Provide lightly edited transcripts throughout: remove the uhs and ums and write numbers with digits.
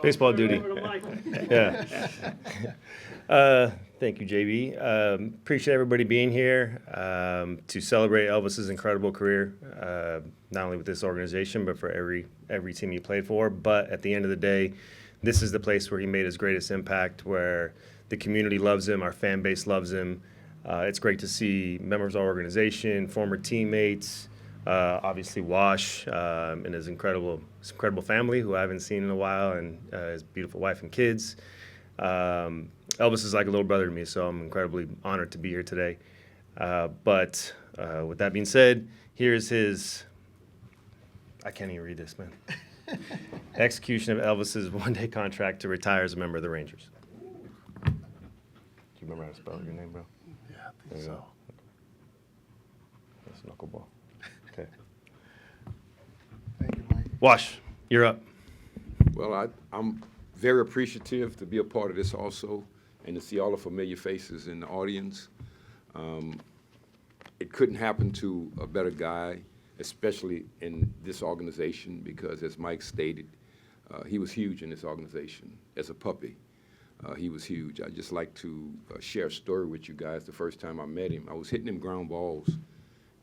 Baseball duty. Yeah. Thank you, JB. Appreciate everybody being here to celebrate Elvis's incredible career, not only with this organization, but for every team he played for. But at the end of the day, this is the place where he made his greatest impact, where the community loves him, our fan base loves him. It's great to see members of our organization, former teammates, obviously Wash and his incredible family, who I haven't seen in a while, and his beautiful wife and kids. Elvis is like a little brother to me, so I'm incredibly honored to be here today. But with that being said, here's his, I can't even read this, man. Execution of Elvis's one-day contract to retire as a member of the Rangers. Do you remember how to spell your name, bro? Yeah, I think so. That's knuckleball. Okay. Thank you, Mike. Wash, you're up. Well, I'm very appreciative to be a part of this also, and to see all the familiar faces in the audience. It couldn't happen to a better guy, especially in this organization, because as Mike stated, he was huge in this organization. As a puppy, he was huge. I'd just like to share a story with you guys. The first time I met him, I was hitting him ground balls,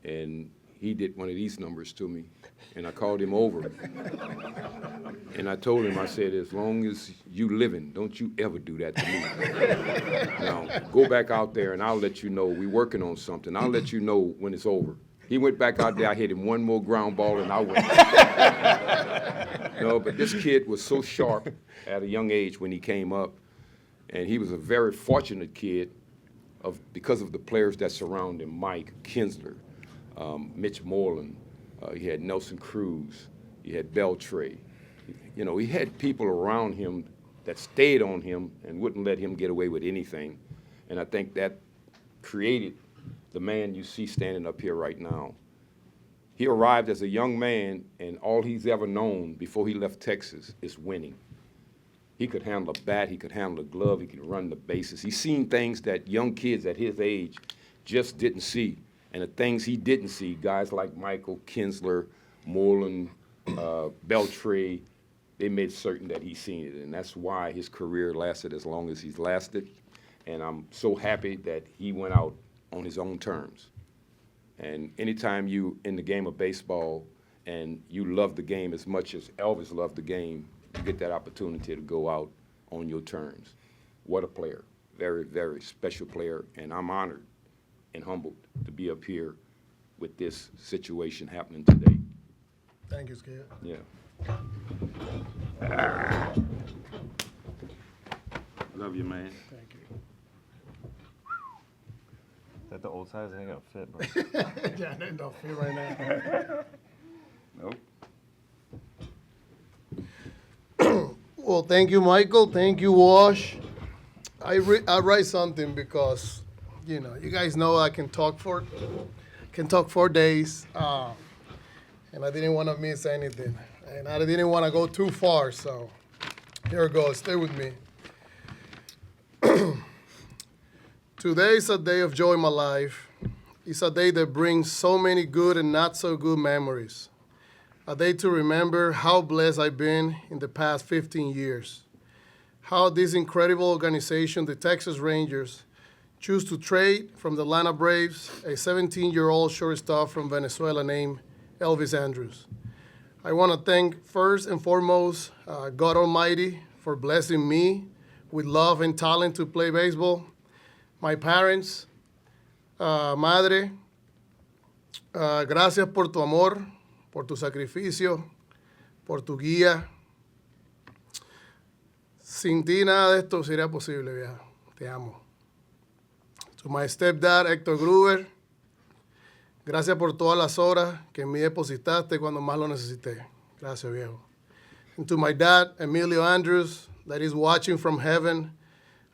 and he did one of these numbers to me, and I called him over. And I told him, I said, as long as you living, don't you ever do that to me. Now, go back out there, and I'll let you know we're working on something. I'll let you know when it's over. He went back out there, I hit him one more ground ball, and I went. No, but this kid was so sharp at a young age when he came up, and he was a very fortunate kid because of the players that surround him, Mike, Kinsler, Mitch Moreland, he had Nelson Cruz, he had Beltray. You know, he had people around him that stayed on him and wouldn't let him get away with anything. And I think that created the man you see standing up here right now. He arrived as a young man, and all he's ever known before he left Texas is winning. He could handle a bat, he could handle a glove, he could run the bases. He's seen things that young kids at his age just didn't see. And the things he didn't see, guys like Michael, Kinsler, Moreland, Beltray, they made certain that he's seen it. And that's why his career lasted as long as he's lasted. And I'm so happy that he went out on his own terms. And anytime you in the game of baseball and you love the game as much as Elvis loved the game, you get that opportunity to go out on your terms. What a player. Very, very special player. And I'm honored and humbled to be up here with this situation happening today. Thank you, Skip. Yeah. Love you, man. Thank you. Is that the old size? I think it'll fit, bro. Yeah, that don't feel right now. Nope. Well, thank you, Michael. Thank you, Wash. I write something because, you know, you guys know I can talk for days, and I didn't want to miss anything, and I didn't want to go too far. So here it goes. Stay with me. Today is a day of joy in my life. It's a day that brings so many good and not so good memories. A day to remember how blessed I've been in the past 15 years. How this incredible organization, the Texas Rangers, choose to trade from the Atlanta Braves a 17-year-old shortstop from Venezuela named Elvis Andrus. I want to thank first and foremost God Almighty for blessing me with love and talent to play baseball. My parents, madre, gracias por tu amor, por tu sacrificio, por tu guía. Sin ti nada de esto sería posible, vieja. Te amo. To my stepdad, Héctor Gruber, gracias por todas las horas que en mí depositaste cuando más lo necesité. Gracias, viejo. And to my dad, Emilio Andrus, that is watching from heaven,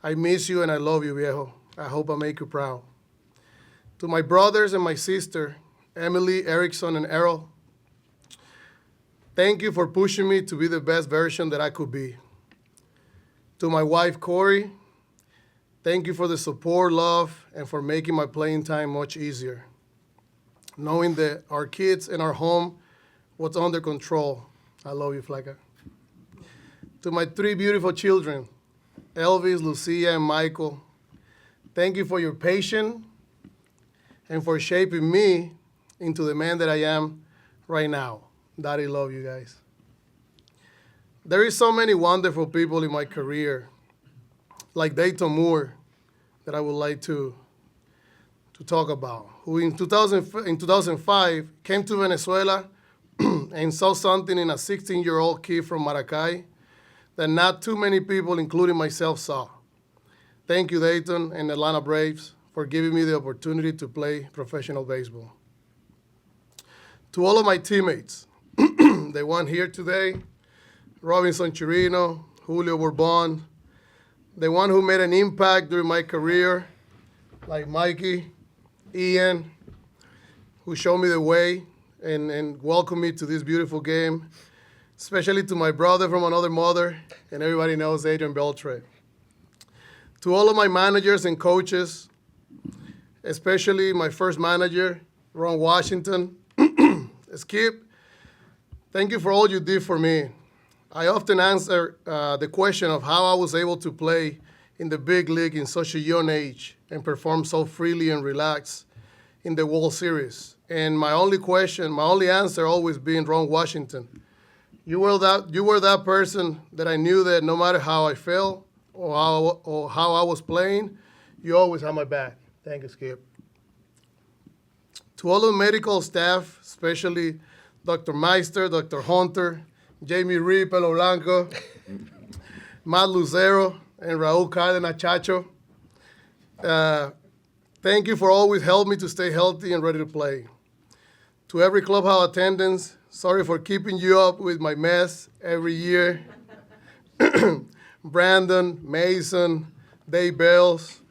I miss you and I love you, viejo. I hope I make you proud. To my brothers and my sister, Emily, Erickson, and Errol, thank you for pushing me to be the best version that I could be. To my wife, Corey, thank you for the support, love, and for making my playing time much easier. Knowing that our kids and our home was under control. I love you, Flaca. To my three beautiful children, Elvis, Lucia, and Michael, thank you for your patience and for shaping me into the man that I am right now. Daddy, love you guys. There is so many wonderful people in my career, like Dayton Moore, that I would like to talk about, who in 2005 came to Venezuela and saw something in a 16-year-old kid from Maracay that not too many people, including myself, saw. Thank you, Dayton and Atlanta Braves, for giving me the opportunity to play professional baseball. To all of my teammates, the one here today, Robinson Chirino, Julio Bourbon, the one who made an impact during my career, like Mikey, Ian, who showed me the way and welcomed me to this beautiful game, especially to my brother from another mother, and everybody knows Adrian Beltre. To all of my managers and coaches, especially my first manager, Ron Washington, Skip, thank you for all you did for me. I often answer the question of how I was able to play in the big league in such a young age and perform so freely and relaxed in the World Series. And my only answer always being Ron Washington. You were that person that I knew that no matter how I felt or how I was playing, you always had my back. Thank you, Skip. To all the medical staff, especially Dr. Meister, Dr. Hunter, Jamie Reed, Pelo Blanco, Matt Lucero, and Raul Cárdenas Chacho, thank you for always helping me to stay healthy and ready to play. To every clubhouse attendance, sorry for keeping you up with my mess every year. Brandon, Mason, Dave Bells,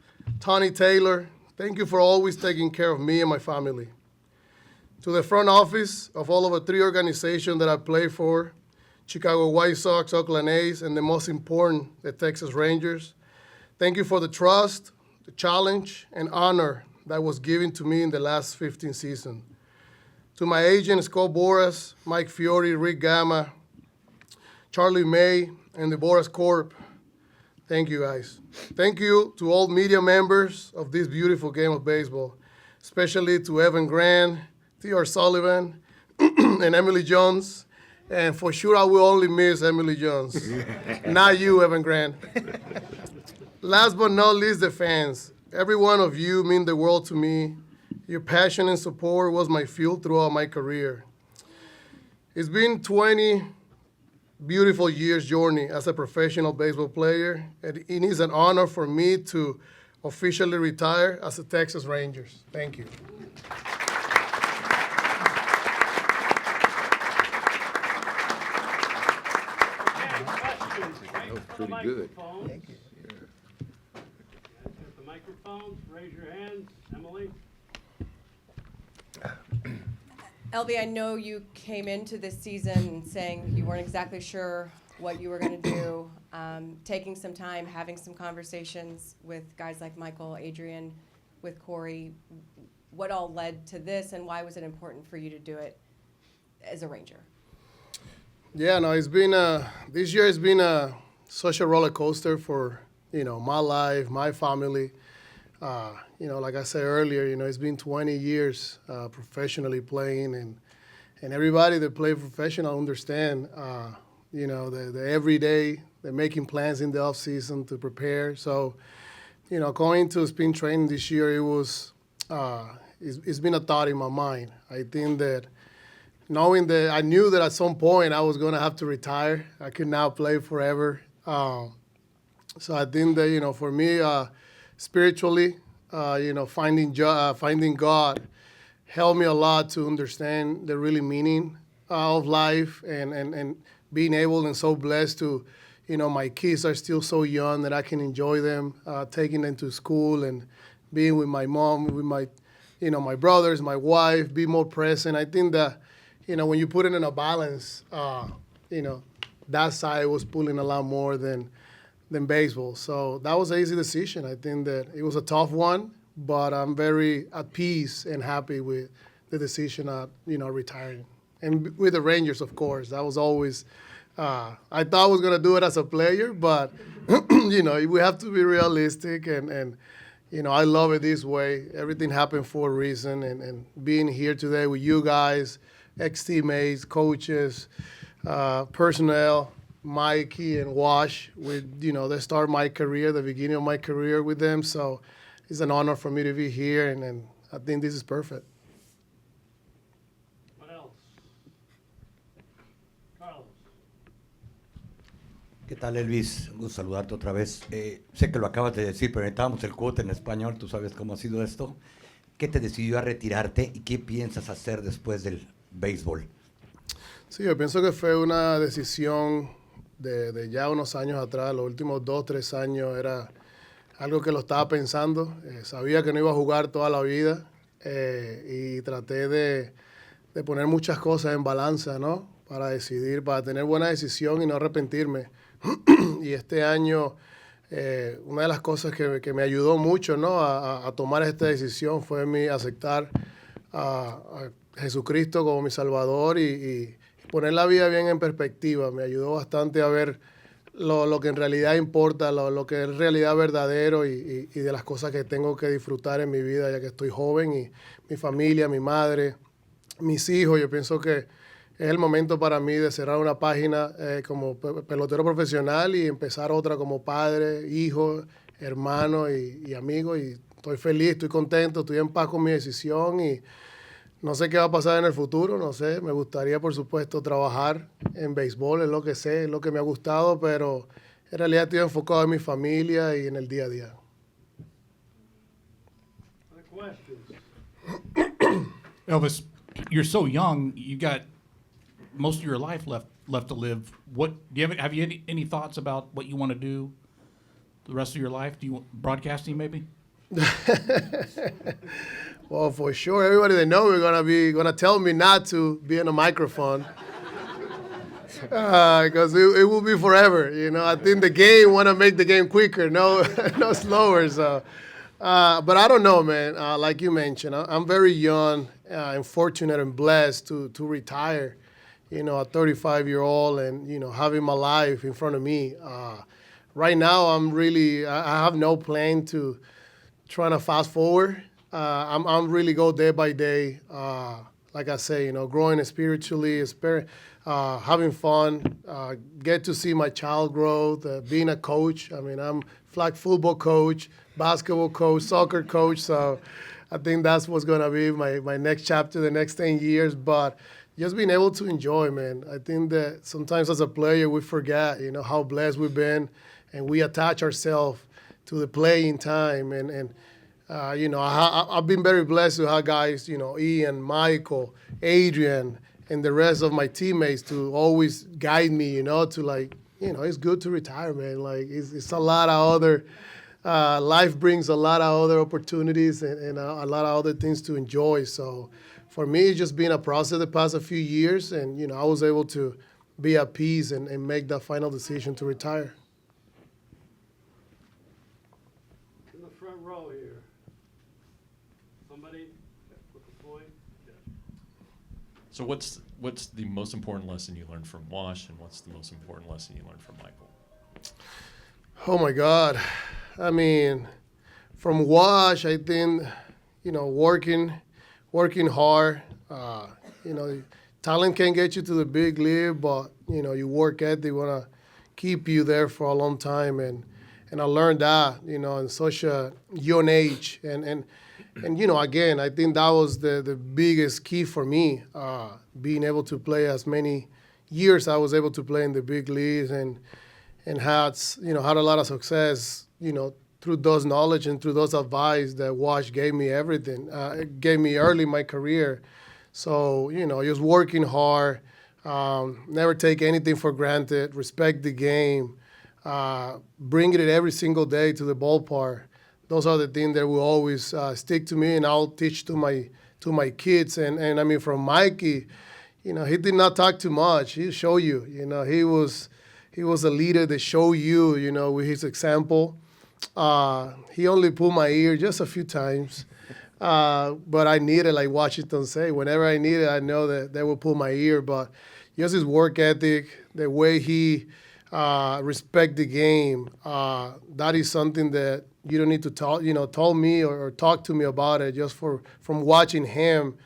Tony Taylor, thank you for always taking care of me and my family. To the front office of all of the three organizations that I play for, Chicago White Sox, Oakland A's, and the most important, the Texas Rangers, thank you for the trust, the challenge, and honor that was given to me in the last 15 seasons. To my agent, Scott Boras, Mike Fiore, Rick Gama, Charlie May, and the Boras Corp, thank you guys. Thank you to all media members of this beautiful game of baseball, especially to Evan Grant, T.R. Sullivan, and Emily Jones. And for sure, I will only miss Emily Jones. Not you, Evan Grant. Last but not least, the fans. Every one of you mean the world to me. Your passion and support was my fuel throughout my career. It's been 20 beautiful years journey as a professional baseball player, and it is an honor for me to officially retire as a Texas Rangers. Thank you. Pretty good. Thank you. Got the microphones. Raise your hands. Emily. Elby, I know you came into this season saying you weren't exactly sure what you were going to do, taking some time, having some conversations with guys like Michael, Adrian, with Corey. What all led to this, and why was it important for you to do it as a Ranger? Yeah, no, it's been this year has been such a roller coaster for my life, my family. Like I said earlier, it's been 20 years professionally playing, and everybody that play professional understand, the every day they're making plans in the off season to prepare. So, going to spring training this year, it's been a thought in my mind. I think that knowing that I knew that at some point I was going to have to retire, I could not play forever. So I think that, for me, spiritually, finding God helped me a lot to understand the really meaning of life and being able and so blessed to, my kids are still so young that I can enjoy them, taking them to school and being with my mom, with my, my brothers, my wife, be more present. I think that, when you put it in a balance, that side was pulling a lot more than baseball. So that was an easy decision. I think that it was a tough one, but I'm very at peace and happy with the decision of, retiring. And with the Rangers, of course. That was always I thought I was going to do it as a player, but, we have to be realistic. And I love it this way. Everything happened for a reason. And being here today with you guys, ex-teammates, coaches, personnel, Mikey and Wash, they start my career, the beginning of my career with them. So it's an honor for me to be here, and I think this is perfect. What else? Carlos. ¿Qué tal, Elvis? Un gusto saludarte otra vez. Sé que lo acabas de decir, pero necesitamos el quote en español. Tú sabes cómo ha sido esto. ¿Qué te decidió a retirarte y qué piensas hacer después del béisbol? Sí, yo pienso que fue una decisión de ya unos años atrás. Los últimos 2, 3 años era algo que lo estaba pensando. Sabía que no iba a jugar toda la vida y traté de poner muchas cosas en balanza, ¿no? Para decidir, para tener buena decisión y no arrepentirme. Y este año, una de las cosas que me ayudó mucho, ¿no? a tomar esta decisión fue mi aceptar a Jesucristo como mi Salvador y poner la vida bien en perspectiva. Me ayudó bastante a ver lo que en realidad importa, lo que es en realidad verdadero y de las cosas que tengo que disfrutar en mi vida, ya que estoy joven, y mi familia, mi madre, mis hijos. Yo pienso que es el momento para mí de cerrar una página como pelotero profesional y empezar otra como padre, hijo, hermano y amigo. Y estoy feliz, estoy contento, estoy en paz con mi decisión y no sé qué va a pasar en el futuro, no sé. Me gustaría, por supuesto, trabajar en béisbol, es lo que sé, es lo que me ha gustado, pero en realidad estoy enfocado en mi familia y en el día a día. Other questions? Elvis, you're so young. You got most of your life left to live. What do you have you any thoughts about what you want to do the rest of your life? Do you want broadcasting maybe? Well, for sure, everybody that knows me gonna tell me not to be in a microphone, because it will be forever. I think the game want to make the game quicker, no slower. So, but I don't know, man. Like you mentioned, I'm very young and fortunate and blessed to retire. A 35-year-old, and having my life in front of me. Right now, I have no plan to trying to fast forward. I'm really go day by day. Like I say, growing spiritually, having fun, get to see my child grow, being a coach. I mean, I'm flag football coach, basketball coach, soccer coach. So I think that's what's going to be my next chapter, the next 10 years. But just being able to enjoy, man. I think that sometimes as a player, we forget, how blessed we've been, and we attach ourselves to the playing time. And I've been very blessed to have guys, Ian, Michael, Adrian, and the rest of my teammates to always guide me, to it's good to retire, man. Like, it's a lot of other, life brings a lot of other opportunities and a lot of other things to enjoy. So for me, it's just been a process the past few years, and, I was able to be at peace and make that final decision to retire. In the front row here. Somebody with a point? Yeah. So what's the most important lesson you learned from Wash, and what's the most important lesson you learned from Michael? Oh my God. I mean, from Wash, I think, working hard. Talent can get you to the big league, but, you work ethic want to keep you there for a long time. And I learned that, in such a young age. And again, I think that was the biggest key for me, being able to play as many years I was able to play in the big leagues and had a lot of success, through those knowledge and through those advice that Wash gave me everything, gave me early in my career. So, just working hard, never take anything for granted, respect the game, bring it every single day to the ballpark. Those are the things that will always stick to me, and I'll teach to my kids. And I mean, from Mikey, he did not talk too much. He'll show you. He was a leader that showed you, with his example. He only pulled my ear just a few times, but I needed, like Washington say, whenever I needed, I know that they will pull my ear. But just his work ethic, the way he respect the game. That is something that you don't need to tell me or talk to me about it. Just from watching him,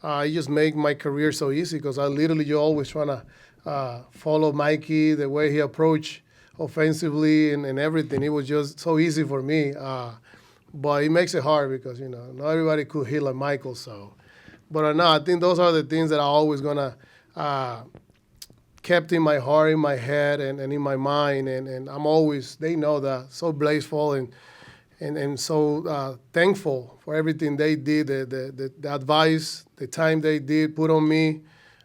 it just make my career so easy because I literally you always trying to follow Mikey, the way he approach offensively and everything. It was just so easy for me. But it makes it hard because not everybody could hit like Michael. So, but no, I think those are the things that I always gonna kept in my heart, in my head, and in my mind. And I'm always, they know that, so blissful and so thankful for everything they did, the advice, the time they did put on me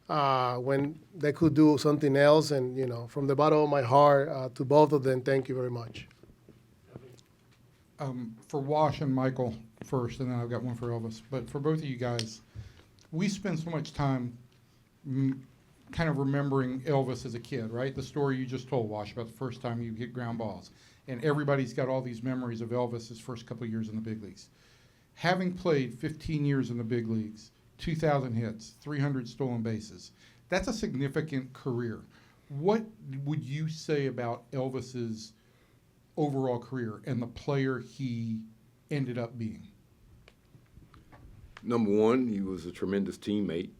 when they could do something else. And, from the bottom of my heart to both of them, thank you very much. For Wash and Michael first, and then I've got one for Elvis. But for both of you guys, we spend so much time kind of remembering Elvis as a kid, right? The story you just told, Wash, about the first time you hit ground balls. And everybody's got all these memories of Elvis's first couple of years in the big leagues. Having played 15 years in the big leagues, 2,000 hits, 300 stolen bases, that's a significant career. What would you say about Elvis's overall career and the player he ended up being? Number one, he was a tremendous teammate.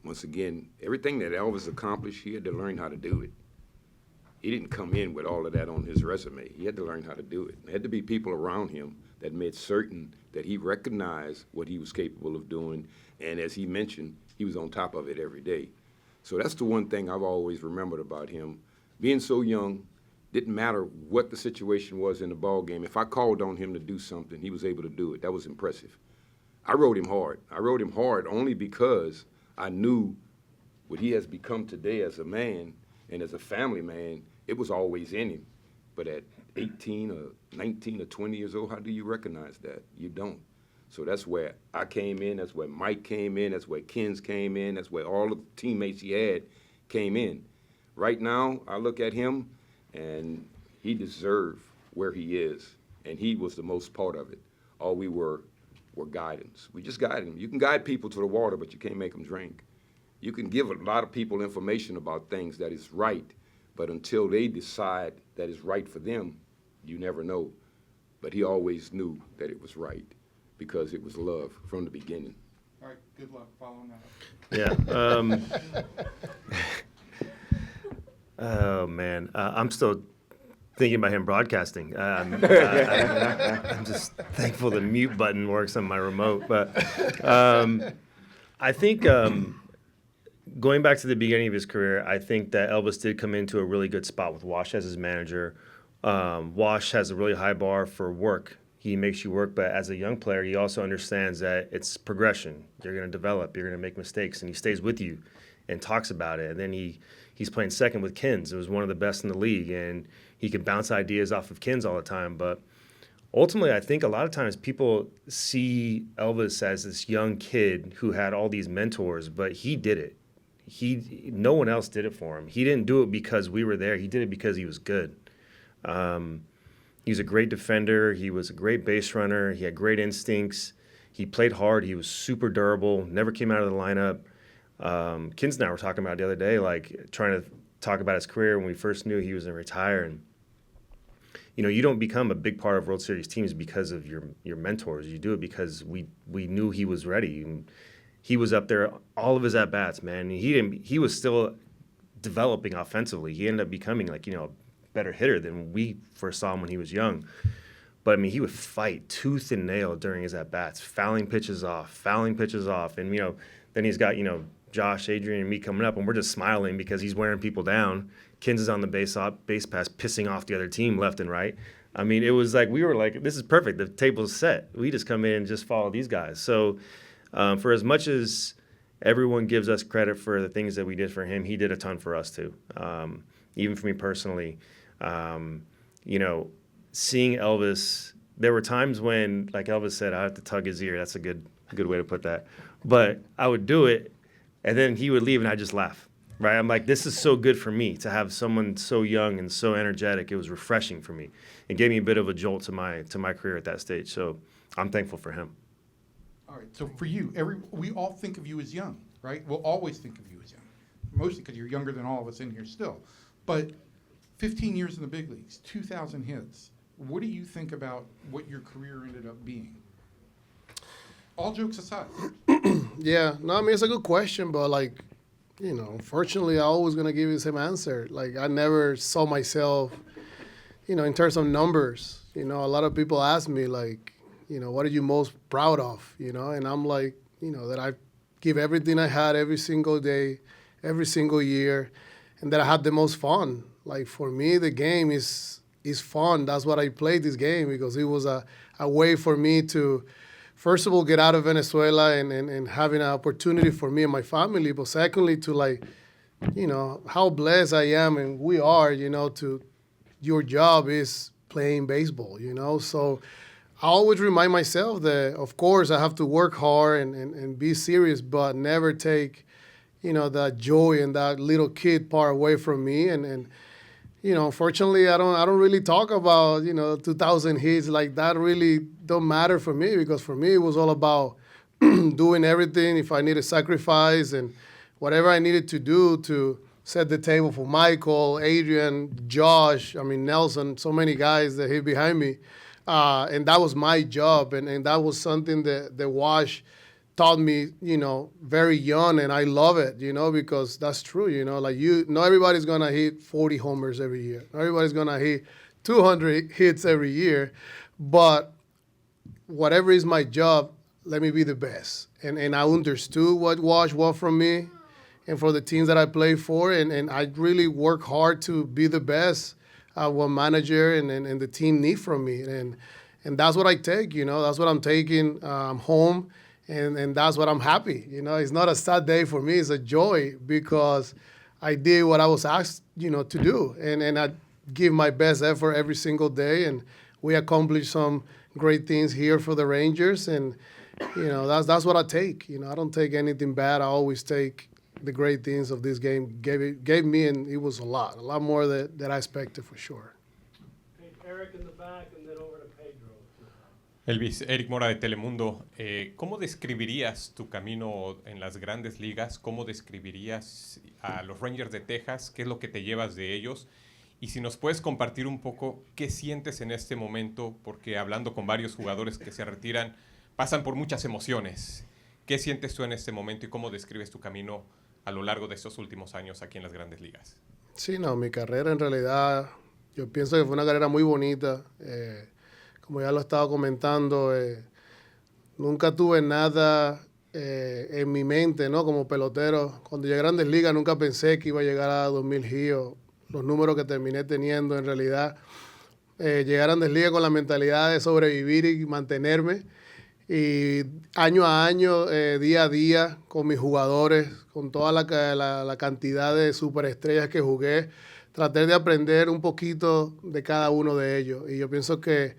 Once again, everything that Elvis accomplished, he had to learn how to do it. He didn't come in with all of that on his resume. He had to learn how to do it. There had to be people around him that made certain that he recognized what he was capable of doing. And as he mentioned, he was on top of it every day. So that's the one thing I've always remembered about him. Being so young, didn't matter what the situation was in the ball game. If I called on him to do something, he was able to do it. That was impressive. I rode him hard. I rode him hard only because I knew what he has become today as a man and as a family man. It was always in him. But at 18 or 19 or 20 years old, how do you recognize that? You don't. So that's where I came in. That's where Mike came in. That's where Kins came in. That's where all of the teammates he had came in. Right now, I look at him, and he deserved where he is, and he was the most part of it. All we were guidance. We just guided him. You can guide people to the water, but you can't make them drink. You can give a lot of people information about things that is right, but until they decide that is right for them, you never know. But he always knew that it was right because it was love from the beginning. All right, good luck following that up. Yeah. Oh, man. I'm still thinking about him broadcasting. I'm just thankful the mute button works on my remote. But I think going back to the beginning of his career, I think that Elvis did come into a really good spot with Wash as his manager. Wash has a really high bar for work. He makes you work, but as a young player, he also understands that it's progression. You're going to develop. You're going to make mistakes, and he stays with you and talks about it. And then he's playing second with Kins. It was one of the best in the league, and he could bounce ideas off of Kins all the time. But ultimately, I think a lot of times people see Elvis as this young kid who had all these mentors, but he did it. No one else did it for him. He didn't do it because we were there. He did it because he was good. He was a great defender. He was a great base runner. He had great instincts. He played hard. He was super durable, never came out of the lineup. Kins and I were talking about it the other day, like trying to talk about his career when we first knew he was going to retire. And, you don't become a big part of World Series teams because of your mentors. You do it because we knew he was ready. And he was up there, all of his at-bats, man. He was still developing offensively. He ended up becoming a better hitter than we first saw him when he was young. But, he would fight tooth and nail during his at-bats, fouling pitches off. And, then he's got, Josh, Adrian, and me coming up, and we're just smiling because he's wearing people down. Kins is on the base pass, pissing off the other team left and right. It was like we were like, this is perfect. The table's set. We just come in and just follow these guys. So for as much as everyone gives us credit for the things that we did for him, he did a ton for us too. Even for me personally, seeing Elvis, there were times when, like Elvis said, I have to tug his ear. That's a good way to put that. But I would do it, and then he would leave, and I'd just laugh. Right? I'm like, this is so good for me to have someone so young and so energetic. It was refreshing for me. It gave me a bit of a jolt to my career at that stage. So I'm thankful for him. All right, so for you, we all think of you as young, right? We'll always think of you as young. mostly because you're younger than all of us in here still. But 15 years in the big leagues, 2,000 hits. What do you think about what your career ended up being? All jokes aside. Yeah, no, I mean, it's a good question, but like, you know, unfortunately, I'm always going to give you the same answer. Like, I never saw myself, you know, in terms of numbers. You know, a lot of people ask me, like, you know, what are you most proud of? You know, and I'm like, you know, that I give everything I had every single day, every single year, and that I had the most fun. Like, for me, the game is fun. That's what I played this game, because it was a way for me to, first of all, get out of Venezuela and having an opportunity for me and my family, but secondly, to, like, you know, how blessed I am and we are, you know, to your job is playing baseball, you know. So I always remind myself that, of course, I have to work hard and be serious, but never take, you know, that joy and that little kid part away from me. And you know, unfortunately, I don't really talk about, you know, 2,000 hits. Like, that really don't matter for me, because for me it was all about doing everything. If I needed sacrifice and whatever I needed to do to set the table for Michael, Adrian, Josh, I mean, Nelson, so many guys that hit behind me. And that was my job. And that was something that Wash taught me, you know, very young, and I love it, you know, because that's true, you know, like, not everybody's going to hit 40 homers every year. Not everybody's going to hit 200 hits every year, but whatever is my job, let me be the best. And I understood what Wash want from me and for the teams that I play for, and I really work hard to be the best what manager and the team need from me. And that's what I take, you know, that's what I'm taking home. And that's what I'm happy. You know, it's not a sad day for me. It's a joy, because I did what I was asked, you know, to do. And I give my best effort every single day. And we accomplished some great things here for the Rangers. And, you know, that's what I take. You know, I don't take anything bad. I always take the great things of this game gave me, and it was a lot more that I expected for sure. Okay, Eric in the back, and then over to Pedro. Elvis, Eric Mora de Telemundo, ¿cómo describirías tu camino en las grandes ligas? ¿Cómo describirías a los Rangers de Texas? ¿Qué es lo que te llevas de ellos? Y si nos puedes compartir un poco qué sientes en este momento, porque hablando con varios jugadores que se retiran, pasan por muchas emociones. ¿Qué sientes tú en este momento y cómo describes tu camino a lo largo de estos últimos años aquí en las grandes ligas? Sí, no, mi carrera en realidad, yo pienso que fue una carrera muy bonita. Como ya lo estaba comentando, nunca tuve nada en mi mente, ¿no? Como pelotero. Cuando llegué a Grandes Ligas nunca pensé que iba a llegar a 2,000 hits. Los números que terminé teniendo, en realidad, llegué a Grandes Ligas con la mentalidad de sobrevivir y mantenerme. Y año a año, día a día, con mis jugadores, con toda la cantidad de superestrellas que jugué, traté de aprender un poquito de cada uno de ellos. Y yo pienso que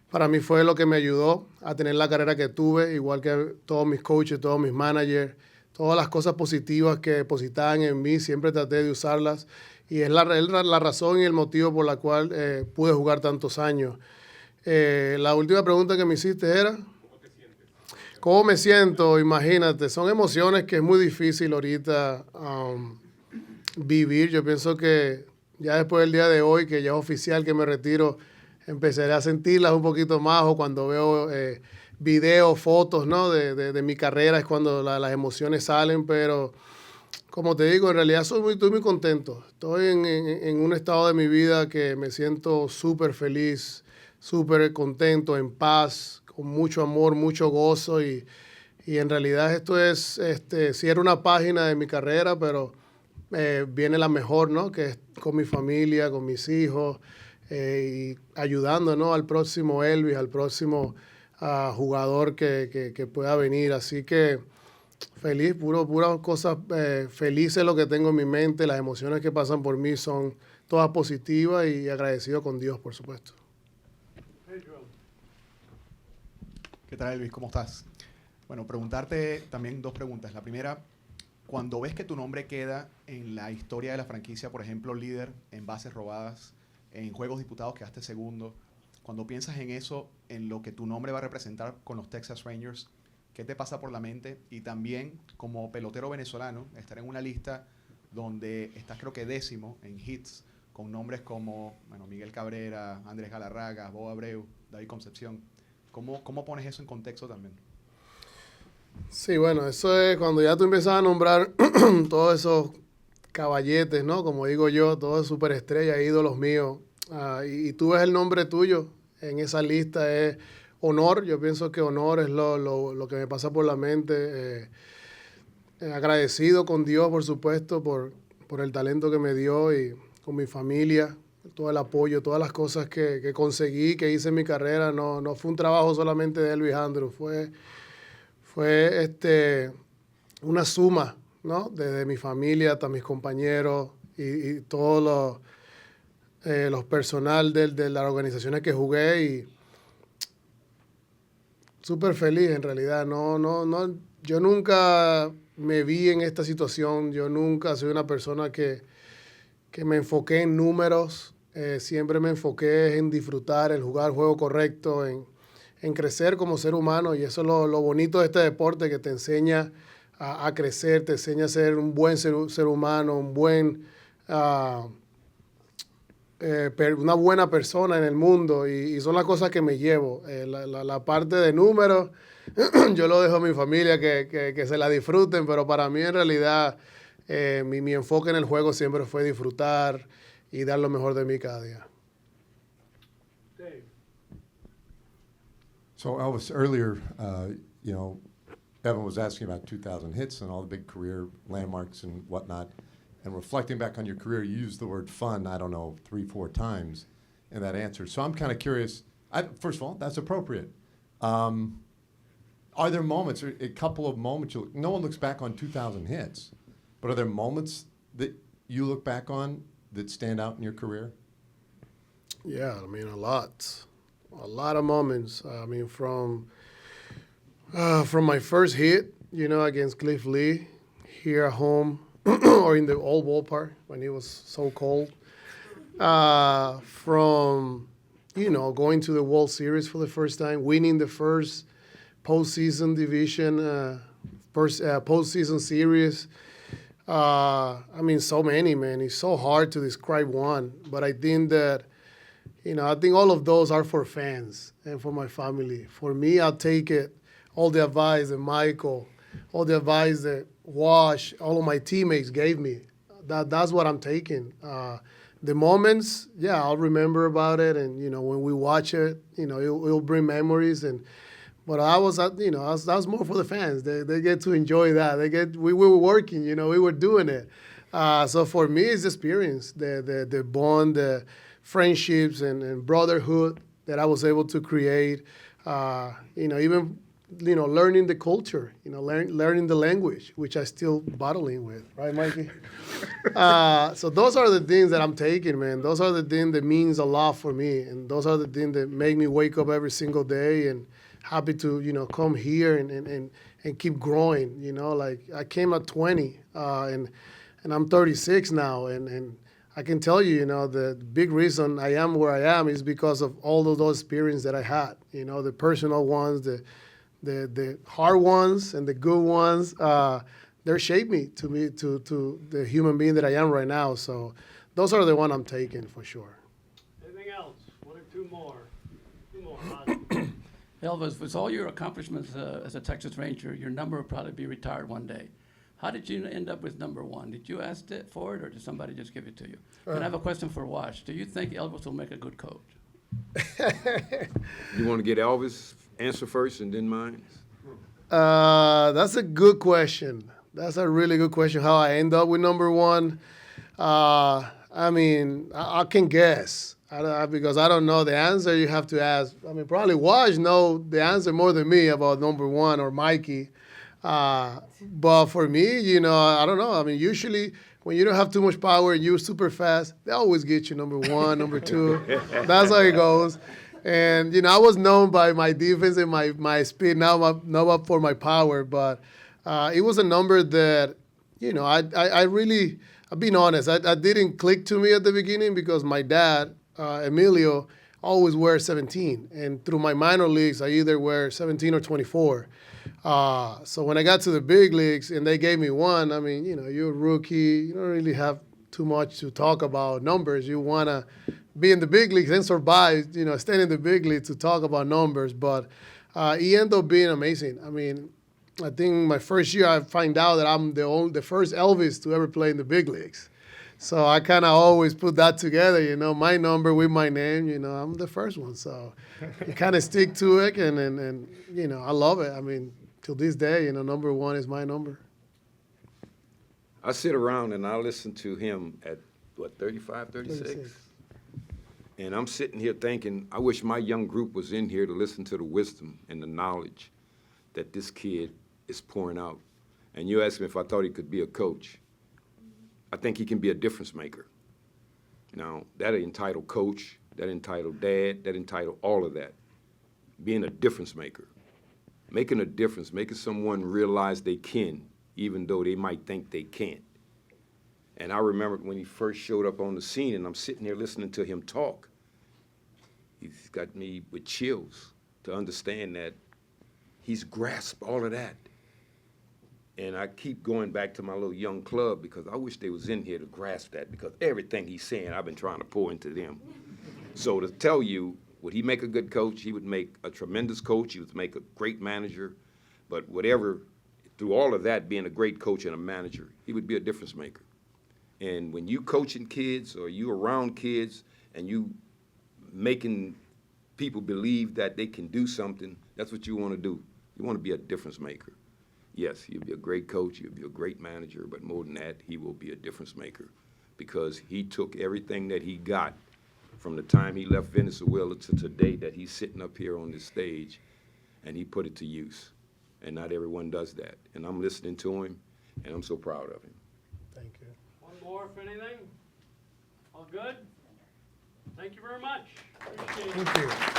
para mí fue lo que me ayudó a tener la carrera que tuve, igual que todos mis coaches, todos mis managers, todas las cosas positivas que depositaban en mí, siempre traté de usarlas. Y es la razón y el motivo por la cual pude jugar tantos años. La última pregunta que me hiciste era, ¿cómo me siento? Imagínate, son emociones que es muy difícil ahorita vivir. Yo pienso que ya después del día de hoy, que ya es oficial que me retiro, empezaré a sentirlas un poquito más, o cuando veo videos, fotos, ¿no? de mi carrera, es cuando las emociones salen, pero como te digo, en realidad estoy muy contento. Estoy en un estado de mi vida que me siento súper feliz, súper contento, en paz, con mucho amor, mucho gozo, y en realidad esto es, sí era una página de mi carrera, pero viene la mejor, ¿no? Que es con mi familia, con mis hijos, y ayudando, ¿no? Al próximo Elvis, al próximo jugador que pueda venir. Así que feliz, puras cosas felices lo que tengo en mi mente. Las emociones que pasan por mí son todas positivas, y agradecido con Dios, por supuesto. Pedro. ¿Qué tal, Elvis? ¿Cómo estás? Bueno, preguntarte también dos preguntas. La primera, cuando ves que tu nombre queda en la historia de la franquicia, por ejemplo, líder en bases robadas, en juegos disputados quedaste segundo, cuando piensas en eso, en lo que tu nombre va a representar con los Texas Rangers, ¿qué te pasa por la mente? Y también, como pelotero venezolano, estar en una lista donde estás creo que 10º en hits, con nombres como bueno, Miguel Cabrera, Andrés Galarraga, Bob Abreu, David Concepción. ¿Cómo pones eso en contexto también? Sí, bueno, eso es cuando ya tú empiezas a nombrar todos esos caballetes, ¿no? Como digo yo, todos superestrellas, ídolos míos. Y tú ves el nombre tuyo en esa lista, es honor. Yo pienso que honor es lo que me pasa por la mente. Agradecido con Dios, por supuesto, por el talento que me dio y con mi familia, todo el apoyo, todas las cosas que conseguí, que hice en mi carrera. No fue un trabajo solamente de Elvis Andrus, fue una suma, ¿no? Desde mi familia hasta mis compañeros y todos los personal de las organizaciones que jugué y súper feliz en realidad. Yo nunca me vi en esta situación, yo nunca soy una persona que me enfoqué en números, siempre me enfoqué en disfrutar, en jugar el juego correcto, en crecer como ser humano, y eso es lo bonito de este deporte, que te enseña a crecer, te enseña a ser un buen ser humano, una buena persona en el mundo, y son las cosas que me llevo. La parte de números, yo lo dejo a mi familia que se la disfruten, pero para mí en realidad mi enfoque en el juego siempre fue disfrutar y dar lo mejor de mí cada día. Dave. So Elvis, earlier, Evan was asking about 2,000 hits and all the big career landmarks and whatnot. And reflecting back on your career, you used the word fun, I don't know, 3-4 times in that answer. So I'm kind of curious. First of all, that's appropriate. Are there moments, or a couple of moments, no one looks back on 2,000 hits, but are there moments that you look back on that stand out in your career? Yeah, I mean, a lot of moments. I mean, from my first hit, against Cliff Lee here at home or in the old ballpark when it was so cold. From, going to the World Series for the first time, winning the first postseason division, postseason series. I mean, so many, man. It's so hard to describe one, but I think that, I think all of those are for fans and for my family. For me, I'll take it, all the advice that Michael, all the advice that Wash, all of my teammates gave me. That's what I'm taking. The moments, yeah, I'll remember about it, and when we watch it, it'll bring memories. But that was more for the fans. They get to enjoy that. We were working, we were doing it. So for me, it's experience, the bond, the friendships and brotherhood that I was able to create. Even learning the culture, learning the language, which I still battling with, right, Mikey? So those are the things that I'm taking, man. Those are the things that means a lot for me, and those are the things that make me wake up every single day and happy to come here and keep growing. Like I came at 20, and I'm 36 now, and I can tell you, the big reason I am where I am is because of all of those experiences that I had. The personal ones, the hard ones and the good ones, they shaped me to the human being that I am right now. So those are the one I'm taking for sure. Anything else? One or two more? Two more. Elvis, with all your accomplishments as a Texas Ranger, your number will probably be retired one day. How did you end up with number 1? Did you ask for it, or did somebody just give it to you? And I have a question for Wash. Do you think Elvis will make a good coach? You want to get Elvis' answer first and then mine? That's a good question. That's a really good question, how I end up with number 1. I mean, I can guess. Because I don't know the answer. You have to ask. I mean, probably Wash know the answer more than me about number 1 or Mikey. But for me, I don't know. I mean, usually when you don't have too much power and you're super fast, they always get you number 1, number 2. That's how it goes. And, I was known by my defense and my speed, not for my power. But it was a number that, I really, I'm being honest, I didn't click to me at the beginning because my dad, Emilio, always wears 17. And through my minor leagues, I either wear 17 or 24. So when I got to the big leagues and they gave me one, I mean, you know, you're a rookie. You don't really have too much to talk about numbers. You want to be in the big leagues and survive, you know, staying in the big league to talk about numbers. But it ended up being amazing. I mean, I think my first year I find out that I'm the first Elvis to ever play in the big leagues. So I kind of always put that together, you know, my number with my name, you know, I'm the first one. So you kind of stick to it, and you know, I love it. I mean, till this day, you know, number one is my number. I sit around and I listen to him at, what, 35, 36? 36. And I'm sitting here thinking, I wish my young group was in here to listen to the wisdom and the knowledge that this kid is pouring out. And you asked me if I thought he could be a coach. I think he can be a difference maker. Now, that entitled coach, that entitled dad, that entitled all of that. Being a difference maker. Making a difference, making someone realize they can, even though they might think they can't. And I remember when he first showed up on the scene, and I'm sitting there listening to him talk. He's got me with chills to understand that he's grasped all of that. And I keep going back to my little young club because I wish they was in here to grasp that, because everything he's saying, I've been trying to pour into them. So to tell you, would he make a good coach? He would make a tremendous coach. He would make a great manager. But whatever, through all of that, being a great coach and a manager, he would be a difference maker. And when you coaching kids or you around kids and you making people believe that they can do something, that's what you want to do. You want to be a difference maker. Yes, he'll be a great coach, he'll be a great manager, but more than that, he will be a difference maker because he took everything that he got from the time he left Venezuela to today that he's sitting up here on this stage, and he put it to use. And not everyone does that. And I'm listening to him, and I'm so proud of him. Thank you. One more, if anything? All good? Thank you very much. Appreciate it. Thank you.